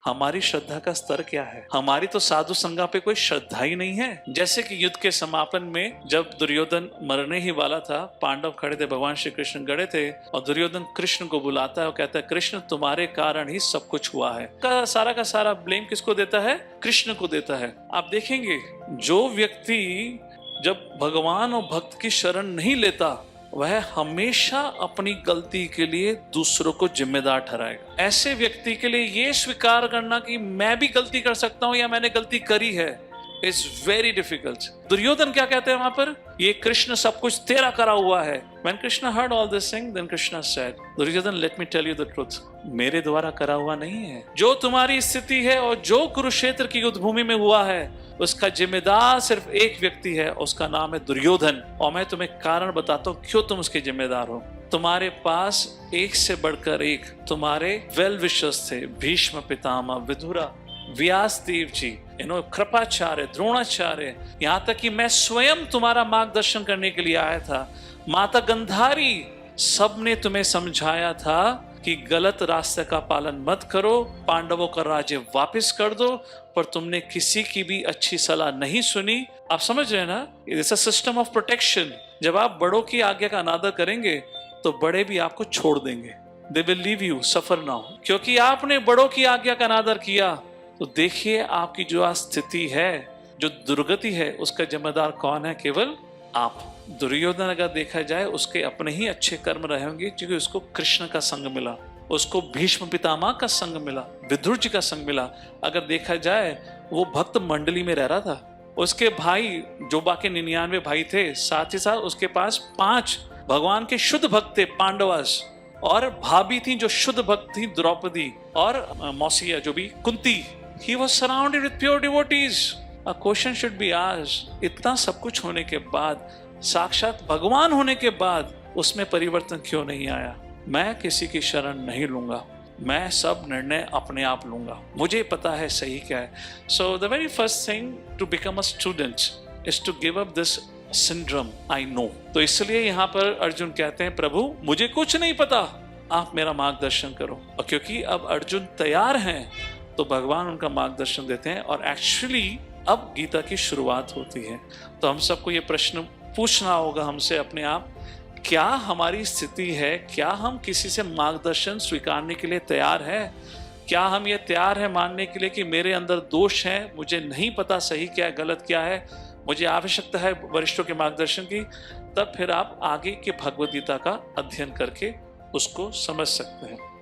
हमारी श्रद्धा का स्तर क्या है? हमारी तो साधु संगा पे कोई श्रद्धा ही नहीं है। जैसे कि युद्ध के समापन में जब दुर्योधन मरने ही वाला था, पांडव खड़े थे, भगवान श्री कृष्ण खड़े थे और दुर्योधन कृष्ण को बुलाता है और कहता है कृष्ण तुम्हारे कारण ही सब कुछ हुआ है। का सारा ब्लेम किसको देता है? कृष्ण को देता है। आप देखेंगे जो व्यक्ति जब भगवान और भक्त की शरण नहीं लेता वह हमेशा अपनी गलती के लिए दूसरों को जिम्मेदार ठहराएगा। ऐसे व्यक्ति के लिए ये स्वीकार करना कि मैं भी गलती कर सकता हूं या मैंने गलती करी है इज वेरी डिफिकल्ट। दुर्योधन क्या कहते हैं वहां पर? ये कृष्ण सब कुछ तेरा करा हुआ है। When Krishna heard all this thing, then Krishna said, Duryodhan let me tell you the truth, मेरे द्वारा करा हुआ नहीं है। जो तुम्हारी स्थिति है और जो कुरुक्षेत्र की युद्ध भूमि में हुआ है उसका जिम्मेदार सिर्फ एक व्यक्ति है, उसका नाम है दुर्योधन। और मैं तुम्हें कारण बताता हूँ क्यों तुम उसके जिम्मेदार हो। तुम्हारे पास एक से बढ़कर एक तुम्हारे वेल विशर्स थे, भीष्म पितामह, विदुरा, व्यासदेव जी, कृपाचार्य, द्रोणाचार्य, यहाँ तक कि मैं स्वयं तुम्हारा मार्गदर्शन करने के लिए आया था। माता गंधारी, सबने तुम्हें समझाया था कि गलत रास्ते का पालन मत करो, पांडवों का राज्य वापस कर दो, पर तुमने किसी की भी अच्छी सलाह नहीं सुनी। आप समझ रहे हैं ना? It's a system of protection. जब आप बड़ों की आज्ञा का अनादर करेंगे तो बड़े भी आपको छोड़ देंगे। They will leave you suffer now. क्योंकि आपने बड़ों की आज्ञा का अनादर किया तो देखिए आपकी जो आज स्थिति है, जो दुर्गति है, उसका जिम्मेदार कौन है? केवल आप। दुर्योधन अगर देखा जाए उसके अपने ही अच्छे कर्म रहे होंगे क्योंकि उसको कृष्ण का संग मिला, उसको भीष्म पितामह का संग मिला, विदुर जी का संग मिला। अगर देखा जाए वो भक्त मंडली में रह रहा था। उसके भाई जो बाकी 99 भाई थे, साथ ही साथ उसके पास 5 भगवान के शुद्ध भक्त थे, पांडवास, और भाभी थी जो शुद्ध भक्त थी, द्रौपदी, और मौसिया जो भी Kunti. He was surrounded with pure devotees. A question should be asked, इतना सब कुछ होने के बाद, साक्षात भगवान होने के बाद उसमें परिवर्तन क्यों नहीं आया? मैं किसी की शरण नहीं लूंगा, मैं सब निर्णय अपने आप लूंगा, मुझे पता है सही क्या है। So the very first thing to become a student is to give up this syndrome, I know. तो इसलिए यहाँ पर अर्जुन कहते हैं प्रभु मुझे कुछ नहीं पता, आप मेरा मार्गदर्शन करो। और क्योंकि अब अर्जुन तैयार हैं तो भगवान उनका मार्गदर्शन देते हैं और एक्चुअली अब गीता की शुरुआत होती है। तो हम सबको ये प्रश्न पूछना होगा हमसे अपने आप, क्या हमारी स्थिति है? क्या हम किसी से मार्गदर्शन स्वीकारने के लिए तैयार है? क्या हम ये तैयार है मानने के लिए कि मेरे अंदर दोष है, मुझे नहीं पता सही क्या है गलत क्या है, मुझे आवश्यकता है वरिष्ठों के मार्गदर्शन की? तब फिर आप आगे के भगवद गीता का अध्ययन करके उसको समझ सकते हैं।